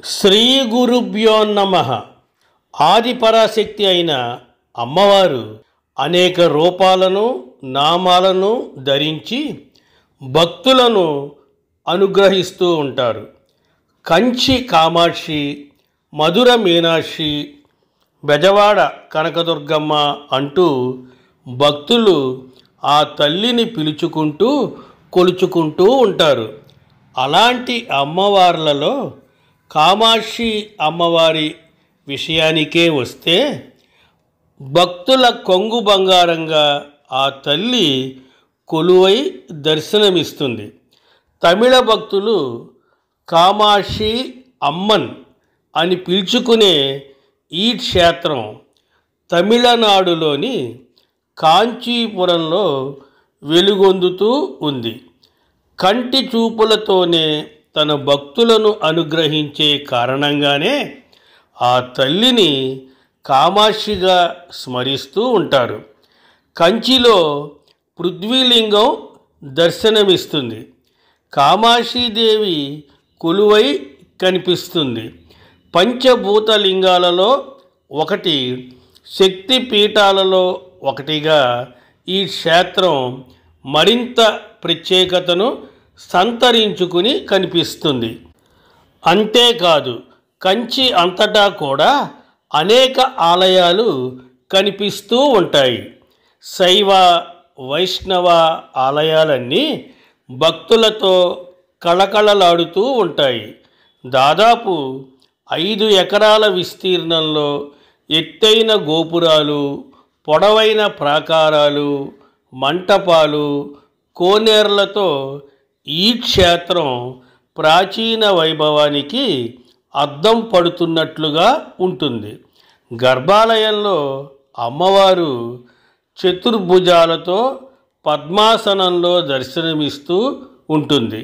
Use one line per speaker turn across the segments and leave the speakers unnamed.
శ్రీ గురుభ్యో నమః. ఆదిపరాశక్తి అయిన అమ్మవారు అనేక రూపాలను నామాలను ధరించి భక్తులను అనుగ్రహిస్తూ ఉంటారు. కంచి కామాక్షి, మధుర మీనాక్షి, బెజవాడ కనకదుర్గమ్మ అంటూ భక్తులు ఆ తల్లిని పిలుచుకుంటూ కొలుచుకుంటూ ఉంటారు. అలాంటి అమ్మవార్లలో కామాక్షి అమ్మవారి విషయానికే వస్తే, భక్తుల కొంగు బంగారంగా ఆ తల్లి కొలువై దర్శనమిస్తుంది. తమిళ భక్తులు కామాక్షి అమ్మన్ అని పిలుచుకునే ఈ క్షేత్రం తమిళనాడులోని కాంచీపురంలో వెలుగొందుతూ ఉంది. కంటి చూపులతోనే తన భక్తులను అనుగ్రహించే కారణంగానే ఆ తల్లిని కామాక్షిగా స్మరిస్తూ ఉంటారు. కంచిలో పృథ్వీలింగం దర్శనమిస్తుంది. కామాక్షిదేవి కొలువై కనిపిస్తుంది. పంచభూతలింగాలలో ఒకటి, శక్తి పీఠాలలో ఒకటిగా ఈ క్షేత్రం మరింత ప్రత్యేకతను సంతరించుకుని కనిపిస్తుంది. అంతేకాదు, కంచి అంతటా కూడా అనేక ఆలయాలు కనిపిస్తూ ఉంటాయి. శైవ వైష్ణవ ఆలయాలన్నీ భక్తులతో కళకళలాడుతూ ఉంటాయి. దాదాపు 5 ఎకరాల విస్తీర్ణంలో ఎత్తైన గోపురాలు, పొడవైన ప్రాకారాలు, మంటపాలు, కోనేర్లతో ఈ క్షేత్రం ప్రాచీన వైభవానికి అద్దం పడుతున్నట్లుగా ఉంటుంది. గర్భాలయంలో అమ్మవారు చతుర్భుజాలతో పద్మాసనంలో దర్శనమిస్తూ ఉంటుంది.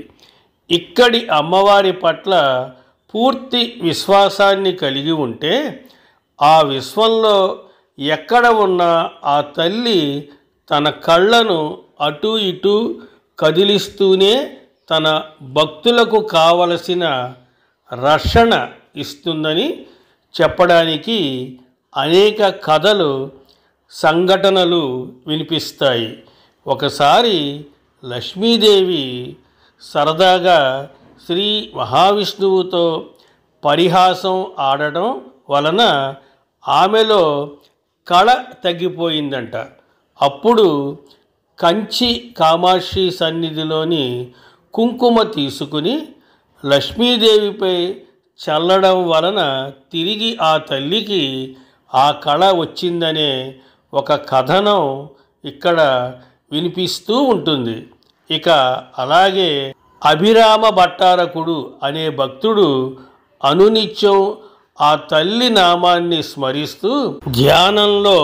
ఇక్కడి అమ్మవారి పట్ల పూర్తి విశ్వాసాన్ని కలిగి ఉంటే, ఆ విశ్వంలో ఎక్కడ ఉన్నా ఆ తల్లి తన కళ్ళను అటు ఇటు కదిలిస్తూనే తన భక్తులకు కావలసిన రక్షణ ఇస్తుందని చెప్పడానికి అనేక కథలు, సంఘటనలు వినిపిస్తాయి. ఒకసారి లక్ష్మీదేవి సరదాగా శ్రీ మహావిష్ణువుతో పరిహాసం ఆడటం వలన ఆమెలో కళ తగ్గిపోయిందంట. అప్పుడు కంచి కామాక్షి సన్నిధిలోని కుంకుమ తీసుకుని లక్ష్మీదేవిపై చల్లడం వలన తిరిగి ఆ తల్లికి ఆ కళ వచ్చిందనే ఒక కథనం ఇక్కడ వినిపిస్తూ ఉంటుంది. ఇక అలాగే అభిరామ భట్టారకుడు అనే భక్తుడు అనునిత్యం ఆ తల్లి నామాన్ని స్మరిస్తూ ధ్యానంలో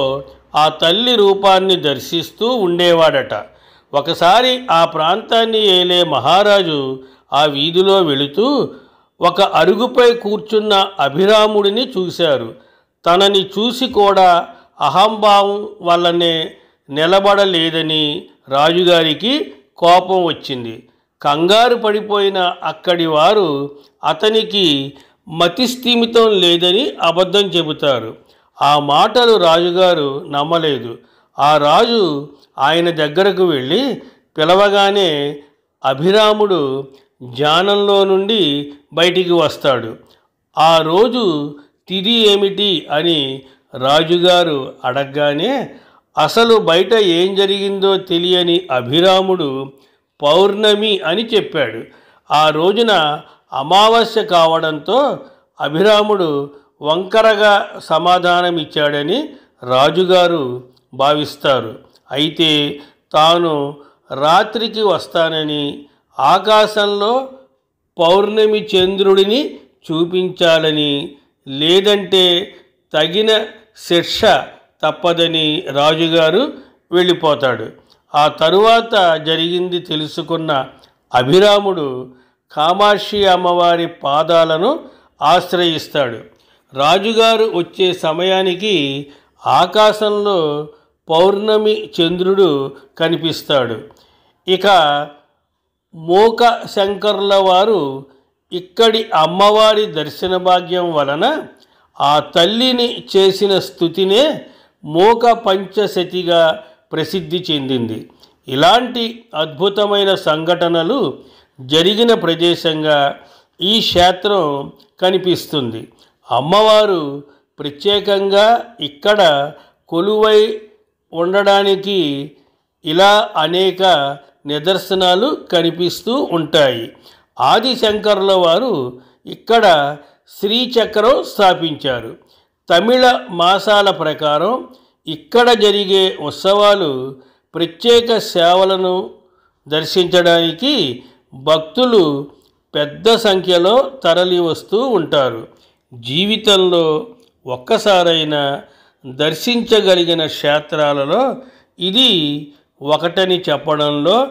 ఆ తల్లి రూపాన్ని దర్శిస్తూ ఉండేవాడట. ఒకసారి ఆ ప్రాంతాన్ని ఏలే మహారాజు ఆ వీధిలో వెళుతూ ఒక అరుగుపై కూర్చున్న అభిరాముడిని చూశారు. తనని చూసి కూడా అహంభావం వల్లనే నిలబడలేదని రాజుగారికి కోపం వచ్చింది. కంగారు పడిపోయిన అక్కడి వారు అతనికి మతిస్థిమితం లేదని అబద్ధం చెబుతారు. ఆ మాటలు రాజుగారు నమ్మలేదు. ఆ రాజు ఆయన దగ్గరకు వెళ్ళి పిలవగానే అభిరాముడు ధ్యానంలో నుండి బయటికి వస్తాడు. ఆ రోజు తిథి ఏమిటి అని రాజుగారు అడగగానే అసలు బయట ఏం జరిగిందో తెలియని అభిరాముడు పౌర్ణమి అని చెప్పాడు. ఆ రోజున అమావాస్య కావడంతో అభిరాముడు వంకరగా సమాధానమిచ్చాడని రాజుగారు భావిస్తారు. అయితే తాను రాత్రికి వస్తానని, ఆకాశంలో పౌర్ణమి చంద్రుడిని చూపించాలని, లేదంటే తగిన శిక్ష తప్పదని రాజుగారు వెళ్ళిపోతాడు. ఆ తరువాత జరిగింది తెలుసుకున్న అభిరాముడు కామాక్షి అమ్మవారి పాదాలను ఆశ్రయిస్తాడు. రాజుగారు వచ్చే సమయానికి ఆకాశంలో పౌర్ణమి చంద్రుడు కనిపిస్తాడు. ఇక మూక శంకరుల వారు ఇక్కడి అమ్మవారి దర్శన భాగ్యం వలన ఆ తల్లిని చేసిన స్తుతినే మూక పంచశతిగా ప్రసిద్ధి చెందింది. ఇలాంటి అద్భుతమైన సంఘటనలు జరిగిన ప్రదేశంగా ఈ క్షేత్రం కనిపిస్తుంది. అమ్మవారు ప్రత్యేకంగా ఇక్కడ కొలువై ఉండడానికి ఇలా అనేక నిదర్శనాలు కనిపిస్తూ ఉంటాయి. ఆదిశంకరుల వారు ఇక్కడ శ్రీచక్రం స్థాపించారు. తమిళ మాసాల ప్రకారం ఇక్కడ జరిగే ఉత్సవాలు ప్రత్యేక సేవలను దర్శించడానికి భక్తులు పెద్ద సంఖ్యలో తరలి వస్తూ ఉంటారు. జీవితంలో ఒక్కసారైనా దర్శించగలిగిన క్షేత్రాలలో ఇది ఒకటని చెప్పడంలో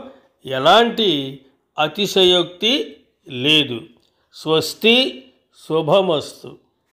ఎలాంటి అతిశయోక్తి లేదు. స్వస్తి, శుభమస్తు.